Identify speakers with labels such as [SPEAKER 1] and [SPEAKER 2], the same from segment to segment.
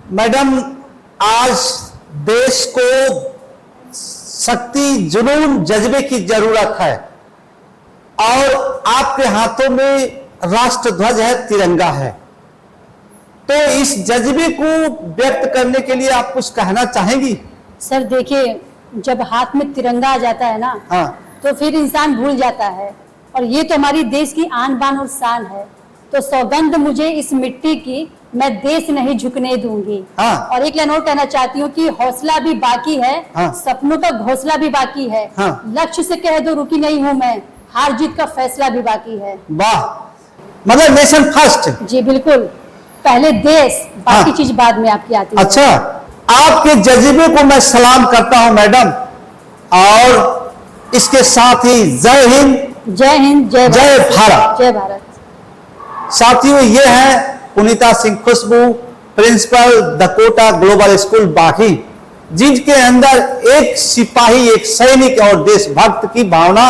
[SPEAKER 1] Madam, आज देश को शक्ति, जुनून, जज्बे की जरूरत है और आपके हाथों में राष्ट्रध्वज है, तिरंगा है। तो इस जज्बे को व्यक्त करने के लिए आप कुछ कहना चाहेंगी?
[SPEAKER 2] सर देखिए, जब हाथ में तिरंगा आ जाता है ना,
[SPEAKER 1] हाँ,
[SPEAKER 2] तो फिर इंसान भूल जाता है। और ये तो हमारी देश की आन बान और शान है। तो सौगंध मुझे इस मिट्टी की, मैं देश नहीं झुकने दूंगी।
[SPEAKER 1] हाँ।
[SPEAKER 2] और एक लाइन और कहना चाहती हूँ कि हौसला भी बाकी है,
[SPEAKER 1] हाँ।
[SPEAKER 2] सपनों का घोंसला भी बाकी है।
[SPEAKER 1] हाँ।
[SPEAKER 2] लक्ष्य से कह दो रुकी नहीं हूँ मैं, हार जीत का फैसला भी बाकी है।
[SPEAKER 1] वाह, मतलब नेशन फर्स्ट।
[SPEAKER 2] जी बिल्कुल, पहले देश, बाकी
[SPEAKER 1] हाँ।
[SPEAKER 2] चीज बाद में आपकी आती है।
[SPEAKER 1] अच्छा, आपके जज्बे को मैं सलाम करता हूं मैडम, और इसके साथ ही जय हिंद,
[SPEAKER 2] जय हिंद, जय
[SPEAKER 1] भारत।
[SPEAKER 2] जय भारत।
[SPEAKER 1] साथियों, ये है पुनीता सिंह खुशबू, प्रिंसिपल दकोटा ग्लोबल स्कूल बाकी, जिनके अंदर एक सिपाही, एक सैनिक और देशभक्त की भावना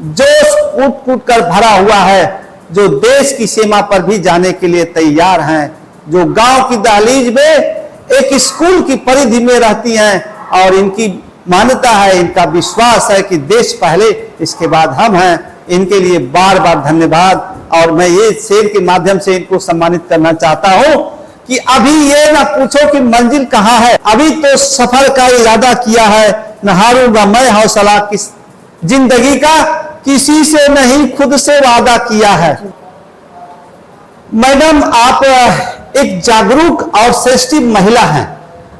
[SPEAKER 1] जोश कूट कूट कर भरा हुआ है, जो देश की सीमा पर भी जाने के लिए तैयार हैं, जो गांव की दहलीज में एक स्कूल की परिधि में रहती हैं और इनकी मान्यता है, इनका विश्वास है कि देश पहले, इसके बाद हम हैं। इनके लिए बार बार धन्यवाद। और मैं ये शेर के माध्यम से इनको सम्मानित करना चाहता हूं कि अभी ये ना पूछो कि मंजिल कहां है, अभी तो सफर का इरादा किया है, न हारूंगा मैं हौसला किस जिंदगी का, किसी से नहीं खुद से वादा किया है। मैडम, आप एक जागरूक और श्रेष्ठ महिला हैं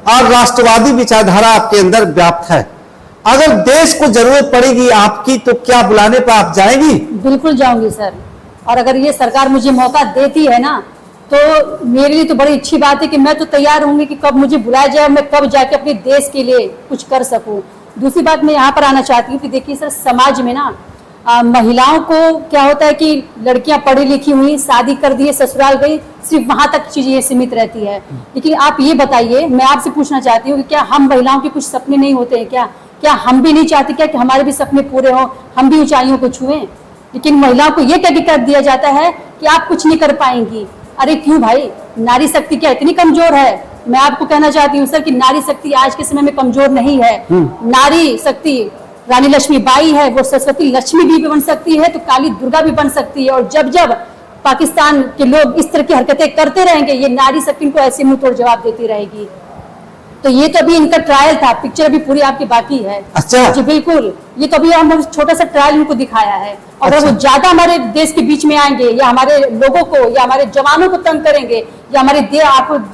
[SPEAKER 1] और राष्ट्रवादी विचारधारा आपके अंदर व्याप्त है। अगर देश को जरूरत पड़ेगी आपकी, तो क्या बुलाने पर आप जाएंगी?
[SPEAKER 2] बिल्कुल जाऊंगी सर। और अगर ये सरकार मुझे मौका देती है ना, तो मेरे लिए तो बड़ी अच्छी बात है कि मैं तो तैयार होंगी कि कब मुझे बुलाया जाए, मैं कब जाके अपने देश के लिए कुछ कर सकूं। दूसरी बात, मैं यहाँ पर आना चाहती हूँ कि देखिए सर, समाज में ना महिलाओं को क्या होता है कि लड़कियां पढ़ी लिखी हुई, शादी कर दिए, ससुराल गई, सिर्फ वहां तक चीजें सीमित रहती है। लेकिन आप ये बताइए, मैं आपसे पूछना चाहती हूँ कि क्या हम महिलाओं के कुछ सपने नहीं होते हैं क्या? क्या हम भी नहीं चाहते क्या कि हमारे भी सपने पूरे हों, हम भी ऊंचाइयों को छुएं? लेकिन महिलाओं को ये कह कर दिया जाता है कि आप कुछ नहीं कर पाएंगी। अरे क्यों भाई, नारी शक्ति क्या इतनी कमजोर है? मैं आपको कहना चाहती हूँ सर कि नारी शक्ति आज के समय में कमजोर नहीं है। नारी शक्ति रानी लक्ष्मीबाई है, वो सरस्वती लक्ष्मी भी बन सकती है, तो काली दुर्गा भी बन सकती है। और जब जब पाकिस्तान के लोग इस तरह की हरकतें करते रहेंगे, ये नारी शक्ति को ऐसे मुंह तोड़ जवाब देती रहेगी। तो ये तो अभी इनका ट्रायल था, पिक्चर अभी पूरी आपकी बाकी है।
[SPEAKER 1] अच्छा
[SPEAKER 2] जी बिल्कुल, ये तो अभी हम छोटा सा ट्रायल इनको दिखाया है। और अगर वो ज्यादा हमारे देश के बीच में आएंगे, या हमारे लोगों को या हमारे जवानों को तंग करेंगे, या हमारे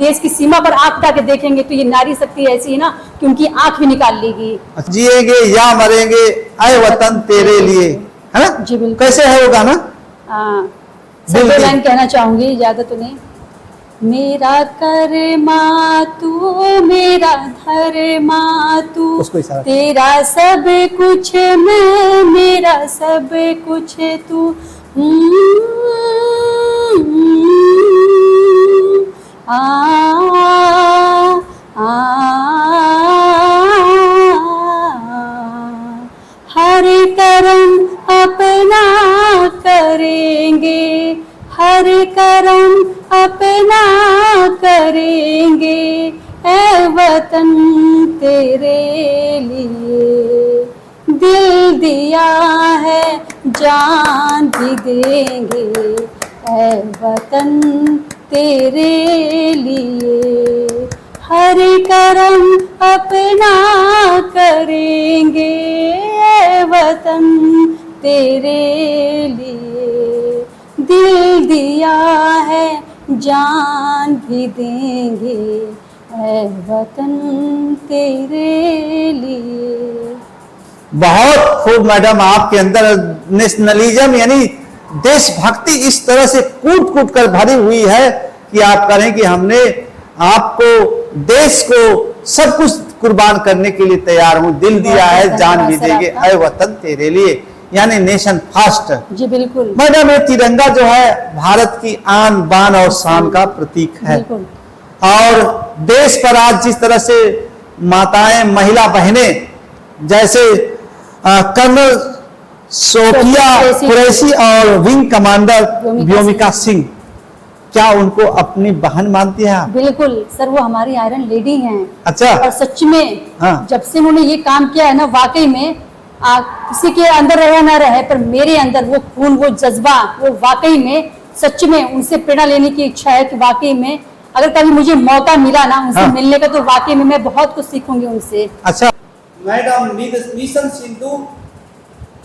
[SPEAKER 2] देश की सीमा पर आंख उठा के देखेंगे, तो ये नारी शक्ति ऐसी है ना कि उनकी आंख भी निकाल लेगी।
[SPEAKER 1] जिएंगे या मरेंगे ऐ वतन तेरे लिए, है ना?
[SPEAKER 2] जी बिल्कुल।
[SPEAKER 1] कैसे है वो गाना?
[SPEAKER 2] सर दो लाइन कहना चाहूंगी, ज्यादा तो नहीं। मेरा कर्मा तू, मेरा धर्मा तू, तेरा सब कुछ मैं, मेरा सब कुछ तू। आ हर करम अपना करेंगे, हर करम अपना करेंगे, ऐ वतन तेरे लिए दिल दिया है, जान भी देंगे, ऐ वतन तेरे लिए हर करम अपना करेंगे, ऐ वतन तेरे लिए दिल दिया है, जान भी देंगे, ऐ वतन तेरे लिए।
[SPEAKER 1] बहुत खूब मैडम, आपके अंदर नेशनलिज्म यानी देशभक्ति इस तरह से कूट कूट कर भरी हुई है कि आप करें कि हमने आपको, देश को सब कुछ कुर्बान करने के लिए तैयार हूं, दिल दिया है, जान भी देंगे, ऐ वतन तेरे लिए, यानी नेशन फर्स्ट।
[SPEAKER 2] जी बिल्कुल
[SPEAKER 1] मैडम, ये तिरंगा जो है भारत की आन बान और शान का प्रतीक है। और देश पर आज जिस तरह से माताएं, महिला बहनें, जैसे कर्नल सोफिया कुरैशी और विंग कमांडर व्योमिका सिंह, क्या उनको अपनी बहन मानती हैं आप?
[SPEAKER 2] बिल्कुल सर, वो हमारी आयरन लेडी हैं।
[SPEAKER 1] अच्छा।
[SPEAKER 2] और सच में
[SPEAKER 1] हाँ।
[SPEAKER 2] जब से उन्होंने ये काम किया है ना, वाकई में किसी के अंदर रहे ना रहे, पर मेरे अंदर वो खून, वो जज्बा, वो वाकई में सच में उनसे प्रेरणा लेने की इच्छा है कि वाकई में अगर कभी मुझे मौका मिला ना उनसे
[SPEAKER 1] हाँ।
[SPEAKER 2] मिलने का, तो वाकई में मैं बहुत कुछ सीखूंगी उनसे।
[SPEAKER 1] अच्छा मैडम, मिशन सिंदूर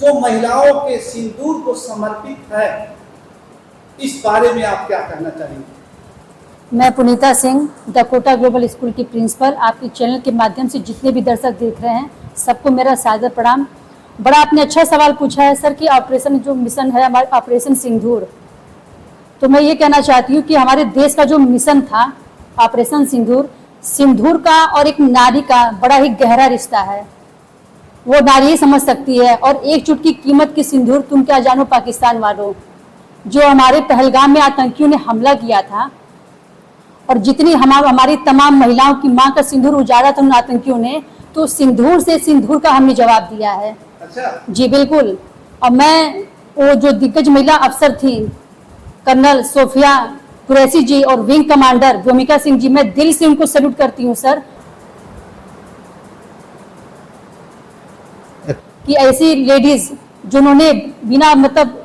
[SPEAKER 1] जो महिलाओं के सिंदूर को समर्पित है, इस बारे में आप क्या कहना चाहेंगे?
[SPEAKER 2] मैं पुनीता सिंह, डकोटा ग्लोबल स्कूल की प्रिंसिपल, आपके चैनल के माध्यम से जितने भी दर्शक देख रहे हैं सबको मेरा सादर प्रणाम। बड़ा आपने अच्छा सवाल पूछा है सर कि ऑपरेशन जो मिशन है हमारा ऑपरेशन सिंदूर, तो मैं ये कहना चाहती हूँ कि हमारे देश का जो मिशन था ऑपरेशन सिंदूर, सिंदूर का और एक नारी का बड़ा ही गहरा रिश्ता है। वो नारी ही समझ सकती है। और एक चुटकी कीमत की सिंदूर तुम क्या जानो पाकिस्तान वालों, जो हमारे पहलगाम में आतंकियों ने हमला किया था और जितनी हमारी तमाम महिलाओं की मां का सिंदूर उजाड़ा था उन आतंकियों ने, तो सिंदूर से सिंदूर का हमने जवाब दिया है।
[SPEAKER 1] अच्छा।
[SPEAKER 2] जी बिल्कुल। और मैं वो जो दिग्गज महिला अफसर थी कर्नल सोफिया कुरैशी जी और विंग कमांडर भूमिका सिंह जी, मैं दिल से उनको सैल्यूट करती हूँ सर, कि ऐसी लेडीज जिन्होंने बिना मतलब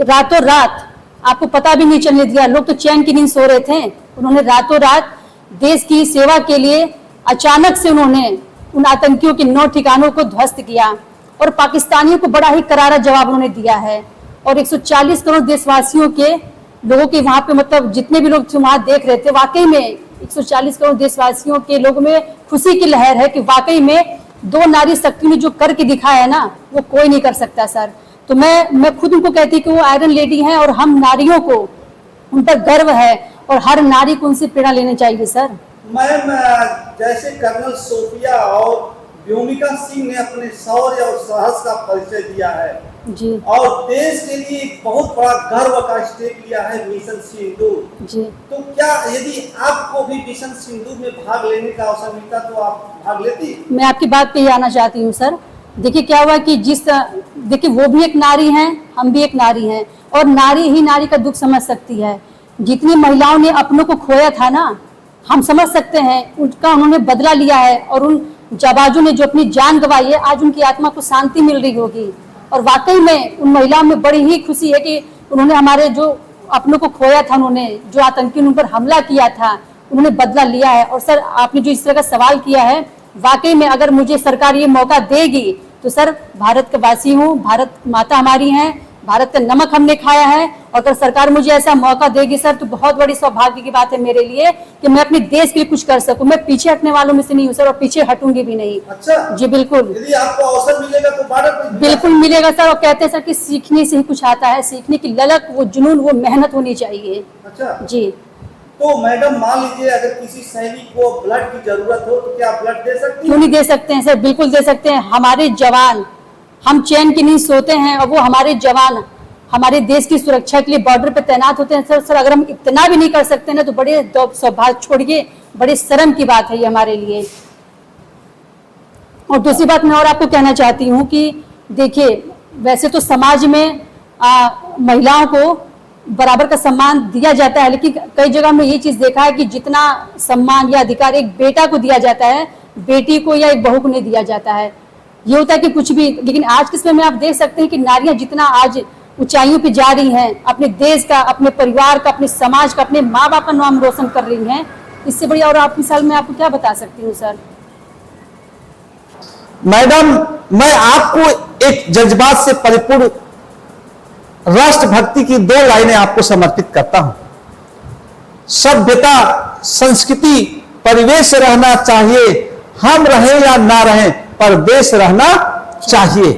[SPEAKER 2] रातों रात, आपको पता भी नहीं चलने दिया, लोग तो चैन की नींद सो रहे थे, उन्होंने रातों रात देश की सेवा के लिए अचानक से उन्होंने उन आतंकियों के 9 ठिकानों को ध्वस्त किया और पाकिस्तानियों को बड़ा ही करारा जवाब उन्होंने दिया है। और 140 करोड़ देशवासियों के लोगों के वहां पे मतलब जितने भी लोग वहां देख रहे थे, वाकई में 140 करोड़ देशवासियों के लोगों में खुशी की लहर है कि वाकई में 2 नारी शक्ति ने जो करके दिखाया है ना, वो कोई नहीं कर सकता सर। तो मैं खुद उनको कहती कि वो आयरन लेडी हैं और हम नारियों को उन पर गर्व है और हर नारी को उनसे प्रेरणा लेनी चाहिए सर।
[SPEAKER 1] मैम, जैसे कर्नल सोफिया और भूमिका सिंह ने अपने शौर्य और साहस का परिचय दिया है
[SPEAKER 2] जी,
[SPEAKER 1] और देश के लिए एक बहुत बड़ा गर्व का स्टेप लिया है मिशन सिंदूर
[SPEAKER 2] जी।
[SPEAKER 1] तो क्या यदि आपको भी मिशन सिंदूर में भाग लेने का अवसर मिलता तो आप भाग लेती?
[SPEAKER 2] मैं आपकी बात पे ही आना चाहती हूँ सर। देखिए क्या हुआ कि देखिए वो भी एक नारी हैं, हम भी एक नारी हैं, और नारी ही नारी का दुख समझ सकती है। जितनी महिलाओं ने अपनों को खोया था ना, हम समझ सकते हैं उनका उन्होंने बदला लिया है, और उन जाबाजों ने जो अपनी जान गंवाई है, आज उनकी आत्मा को शांति मिल रही होगी। और वाकई में उन महिलाओं में बड़ी ही खुशी है कि उन्होंने हमारे जो अपनों को खोया था, उन्होंने जो आतंकियों ने उन पर हमला किया था, उन्होंने बदला लिया है। और सर आपने जो इस तरह का सवाल किया है, वाकई में अगर मुझे सरकार ये मौका देगी तो सर भारत का वासी हूँ, भारत माता हमारी हैं, भारत का नमक हमने खाया है, और अगर सरकार मुझे ऐसा मौका देगी सर तो बहुत बड़ी सौभाग्य की बात है मेरे लिए कि मैं अपने देश के लिए कुछ कर सकूं। मैं पीछे हटने वालों में से नहीं हूँ सर, और पीछे हटूंगी भी नहीं।
[SPEAKER 1] अच्छा
[SPEAKER 2] जी बिल्कुल,
[SPEAKER 1] यदि आपको अवसर मिलेगा तो भारत में
[SPEAKER 2] बिल्कुल मिलेगा सर। और कहते हैं सर कि सीखने से ही कुछ आता है, सीखने की ललक, वो जुनून, वो मेहनत होनी चाहिए।
[SPEAKER 1] अच्छा
[SPEAKER 2] जी।
[SPEAKER 1] तो मैडम मान लीजिए अगर किसी सैनिक को ब्लड की जरूरत हो तो क्या आप ब्लड दे सकती
[SPEAKER 2] क्यों
[SPEAKER 1] हैं?
[SPEAKER 2] नहीं दे सकते हैं सर, बिल्कुल दे सकते हैं। हमारे जवान, हम चैन की नींद सोते हैं और वो हमारे जवान हमारे देश की सुरक्षा के लिए बॉर्डर पे तैनात होते हैं सर। अगर हम इतना भी नहीं कर सकते ना तो बड़े सौभाग्य, छोड़िए, बड़े शर्म की बात है ये हमारे लिए। और दूसरी बात मैं और आपको कहना चाहती हूँ कि देखिए वैसे तो समाज में महिलाओं को बराबर का सम्मान दिया जाता है, लेकिन कई जगह में ये चीज देखा है कि जितना सम्मान या अधिकार एक बेटा को दिया जाता है, बेटी को या एक बहू को नहीं दिया जाता है। ये होता है कि कुछ भी, लेकिन आज के समय में आप देख सकते हैं कि नारियां जितना आज ऊंचाइयों पे जा रही हैं, अपने देश का, अपने परिवार का, अपने समाज का, अपने माँ बाप का नाम रोशन कर रही हैं, इससे बड़ी और आप मिसाल मैं आपको क्या बता सकती हूँ सर।
[SPEAKER 1] मैडम, मैं आपको एक जज्बात से परिपूर्ण राष्ट्रभक्ति की 2 लाइनें आपको समर्पित करता हूं। सभ्यता, संस्कृति, परिवेश से रहना चाहिए, हम रहें या ना रहें पर देश रहना चाहिए।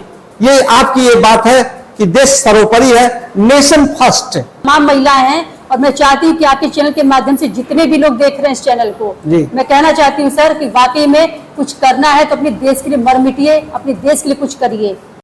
[SPEAKER 1] ये आपकी ये बात है कि देश सर्वोपरि है, नेशन फर्स्ट।
[SPEAKER 2] तमाम महिलाएं हैं और मैं चाहती हूँ कि आपके चैनल के माध्यम से जितने भी लोग देख रहे हैं इस चैनल को, मैं कहना चाहती हूँ सर कि वाकई में कुछ करना है तो अपने देश के लिए मर मिटिए, अपने देश के लिए कुछ करिए।